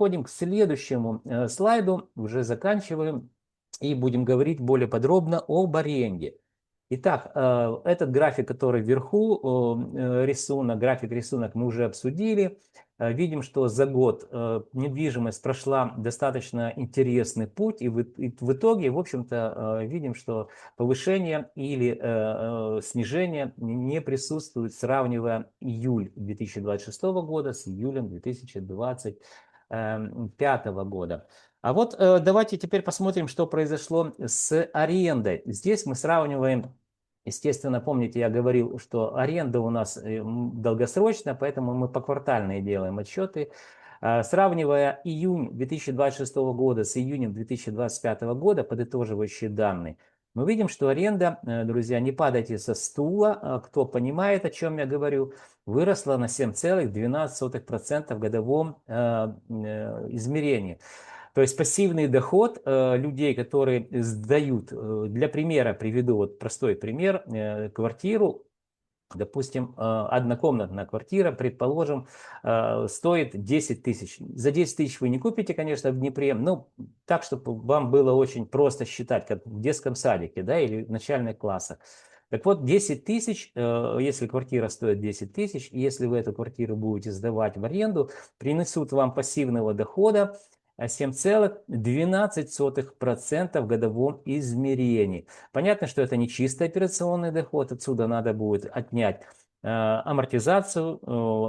подходим к следующему слайду, уже заканчиваем и будем говорить более подробно об аренде. Итак, этот график, который вверху, график-рисунок мы уже обсудили. Видим, что за год недвижимость прошла достаточно интересный путь, и в итоге, в общем-то, видим, что повышение или снижение не присутствует, сравнивая июль 2026 года с июлем 2025 года. А вот давайте теперь посмотрим, что произошло с арендой. Здесь мы сравниваем, естественно, помните, я говорил, что аренда у нас долгосрочная, поэтому мы поквартально делаем отчеты. Сравнивая июнь 2026 года с июнем 2025 года, подытоживающие данные, мы видим, что аренда, друзья, не падайте со стула, кто понимает, о чем я говорю, выросла на 7,12% в годовом измерении. То есть пассивный доход людей, которые сдают, для примера приведу вот простой пример, квартиру, допустим, однокомнатная квартира, предположим, стоит 10 тысяч. За 10 тысяч вы не купите, конечно, в Днепре, но так, чтобы вам было очень просто считать, как в детском садике, да, или в начальных классах. Так вот, 10 тысяч, если квартира стоит 10 тысяч, если вы эту квартиру будете сдавать в аренду, принесут вам пассивного дохода 7,12% в годовом измерении. Понятно, что это не чистый операционный доход, отсюда надо будет отнять амортизацию,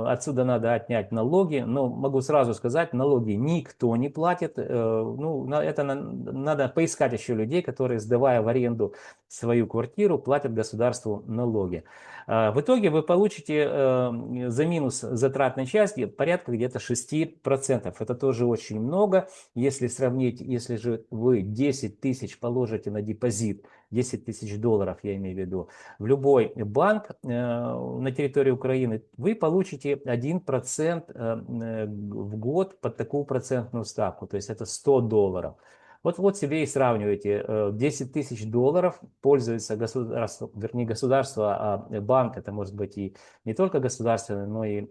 отсюда надо отнять налоги, но могу сразу сказать, налоги никто не платит, ну, это надо поискать еще людей, которые, сдавая в аренду свою квартиру, платят государству налоги. В итоге вы получите за минус затратной части порядка где-то 6%. Это тоже очень много. Если сравнить, если же вы 10 тысяч положите на депозит, 10 тысяч долларов, я имею в виду, в любой банк на территории Украины, вы получите 1% в год под такую процентную ставку. То есть это 100 долларов. Вот себе и сравнивайте. 10 тысяч долларов пользуется государство, вернее государство, а банк, это может быть и не только государственный, но и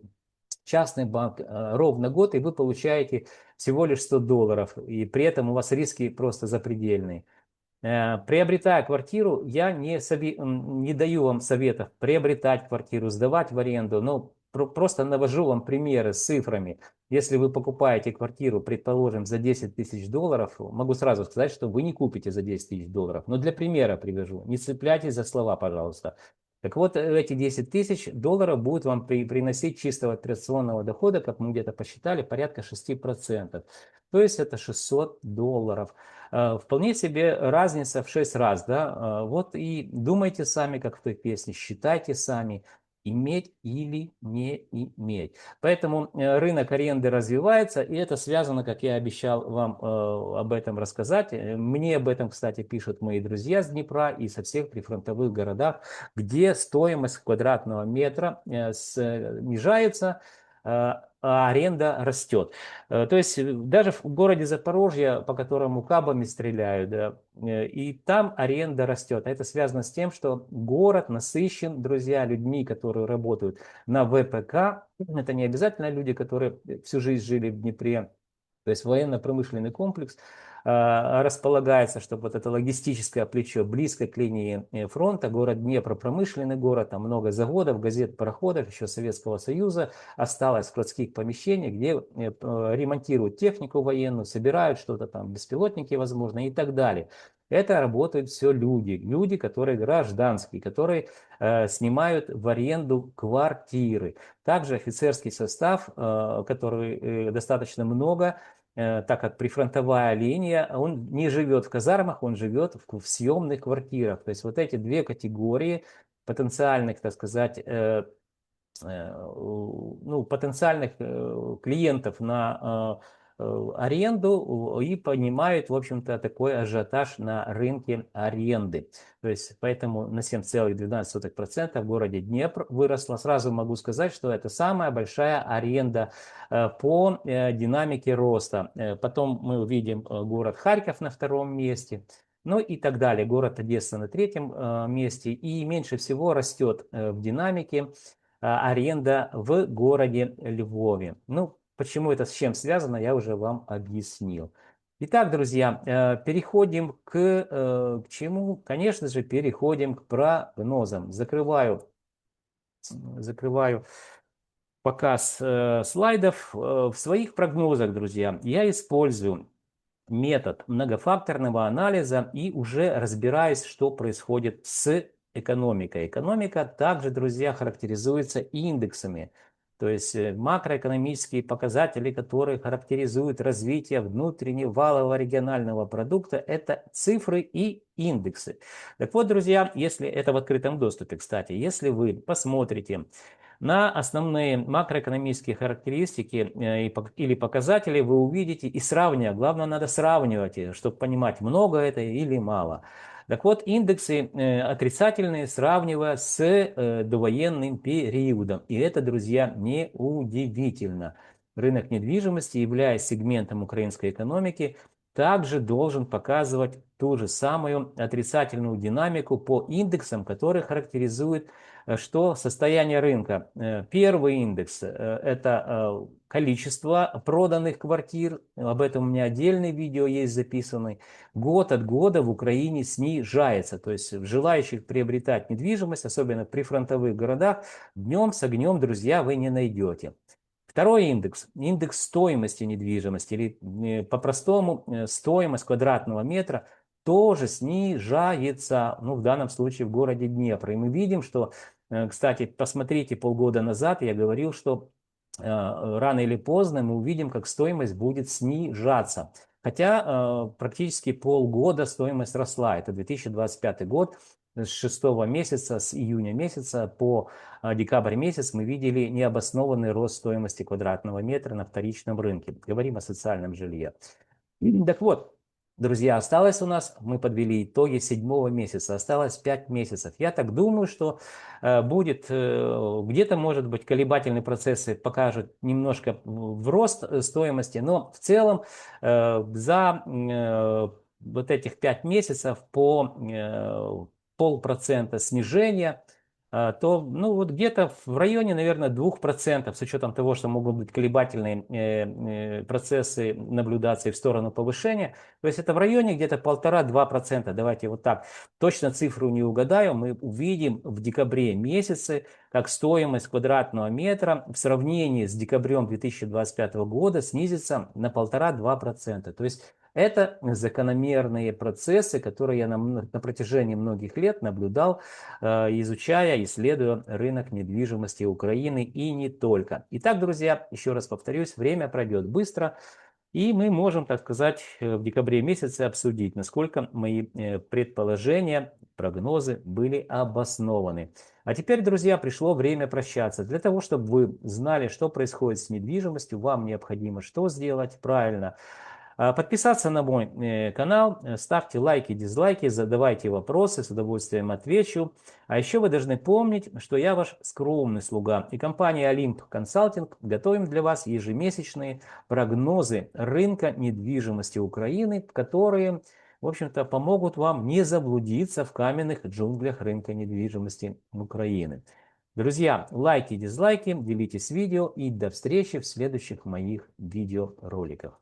частный банк, ровно год, и вы получаете всего лишь 100 долларов. И при этом у вас риски просто запредельные. Приобретая квартиру, я не даю вам советов приобретать квартиру, сдавать в аренду, но просто навожу вам примеры с цифрами. Если вы покупаете квартиру, предположим, за 10 тысяч долларов, могу сразу сказать, что вы не купите за 10 тысяч долларов. Но для примера привяжу. Не цепляйтесь за слова, пожалуйста. Так вот, эти 10 тысяч долларов будут вам приносить чистого операционного дохода, как мы где-то посчитали, порядка 6%. То есть это 600 долларов. Вполне себе разница в 6 раз, да, вот и думайте сами, как в той песне, считайте сами, иметь или не иметь. Поэтому рынок аренды развивается, и это связано, как я обещал вам об этом рассказать. Мне об этом, кстати, пишут мои друзья с Днепра и со всех прифронтовых городах, где стоимость квадратного метра снижается, а аренда растет. То есть даже в городе Запорожье, по которому кабами стреляют, да, и там аренда растет. Это связано с тем, что город насыщен, друзья, людьми, которые работают на ВПК. Это не обязательно люди, которые всю жизнь жили в Днепре. То есть военно-промышленный комплекс располагается, чтобы вот это логистическое плечо близко к линии фронта. Город Днепр промышленный город, там много заводов, газет, пароходов еще Советского Союза осталось, складских помещений, где ремонтируют технику военную, собирают что-то там, беспилотники, возможно, и так далее. Это работают все люди, которые гражданские, которые снимают в аренду квартиры. Также офицерский состав, который достаточно много, так как прифронтовая линия, он не живет в казармах, он живет в съемных квартирах. То есть вот эти две категории потенциальных, так сказать, ну, потенциальных клиентов на аренду и понимают, в общем-то, такой ажиотаж на рынке аренды. То есть поэтому на 7,12% в городе Днепр выросла. Сразу могу сказать, что это самая большая аренда по динамике роста. Потом мы увидим город Харьков на втором месте. Ну и так далее. Город Одесса на третьем месте. И меньше всего растет в динамике аренда в городе Львове. Ну, почему это с чем связано, я уже вам объяснил. Итак, друзья, переходим к чему? Конечно же, переходим к прогнозам. Закрываю показ слайдов. В своих прогнозах, друзья, я использую метод многофакторного анализа и уже разбираюсь, что происходит с экономикой. Экономика также, друзья, характеризуется индексами, то есть макроэкономические показатели, которые характеризуют развитие внутреннего валового регионального продукта, это цифры и индексы. Так вот, друзья, если это в открытом доступе, кстати, если вы посмотрите на основные макроэкономические характеристики или показатели, вы увидите и сравнивая. Главное, надо сравнивать, чтобы понимать, много это или мало. Так вот, индексы отрицательные, сравнивая с довоенным периодом. И это, друзья, не удивительно. Рынок недвижимости, являясь сегментом украинской экономики, также должен показывать ту же самую отрицательную динамику по индексам, которые характеризуют что состояние рынка. Первый индекс – это количество проданных квартир. Об этом у меня отдельное видео есть записанный. Год от года в Украине снижается. То есть желающих приобретать недвижимость, особенно при фронтовых городах, днем с огнем, друзья, вы не найдете. Второй индекс – индекс стоимости недвижимости, или по-простому стоимость квадратного метра тоже снижается, ну, в данном случае в городе Днепр. И мы видим, что, кстати, посмотрите, полгода назад я говорил, что рано или поздно мы увидим, как стоимость будет снижаться. Хотя практически полгода стоимость росла. Это 2025 год. С 6 месяца, с июня месяца по декабрь месяц мы видели необоснованный рост стоимости квадратного метра на вторичном рынке. Говорим о социальном жилье. Так вот, друзья, осталось у нас, мы подвели итоги 7 месяца, осталось 5 месяцев. Я так думаю, что будет где-то, может быть, колебательные процессы покажут немножко в рост стоимости, но в целом за вот этих 5 месяцев по 0,5% снижения, то ну, вот где-то в районе, наверное, 2%, с учетом того, что могут быть колебательные процессы наблюдаться и в сторону повышения. То есть это в районе где-то 1,5–2%. Давайте вот так. Точно цифру не угадаю. Мы увидим в декабре месяце, как стоимость квадратного метра в сравнении с декабрем 2025 года снизится на 1,5–2%. То есть это закономерные процессы, которые я на протяжении многих лет наблюдал, изучая, исследуя рынок недвижимости Украины и не только. Итак, друзья, еще раз повторюсь, время пройдет быстро, и мы можем, так сказать, в декабре месяце обсудить, насколько мои предположения, прогнозы были обоснованы. А теперь, друзья, пришло время прощаться. Для того, чтобы вы знали, что происходит с недвижимостью, вам необходимо что сделать? Правильно. Подписаться на мой канал, ставьте лайки, дизлайки, задавайте вопросы, с удовольствием отвечу. А еще вы должны помнить, что я ваш скромный слуга. И компания Олимп Консалтинг готовим для вас ежемесячные прогнозы рынка недвижимости Украины, которые, в общем-то, помогут вам не заблудиться в каменных джунглях рынка недвижимости Украины. Друзья, лайки, дизлайки, делитесь видео и до встречи в следующих моих видеороликах.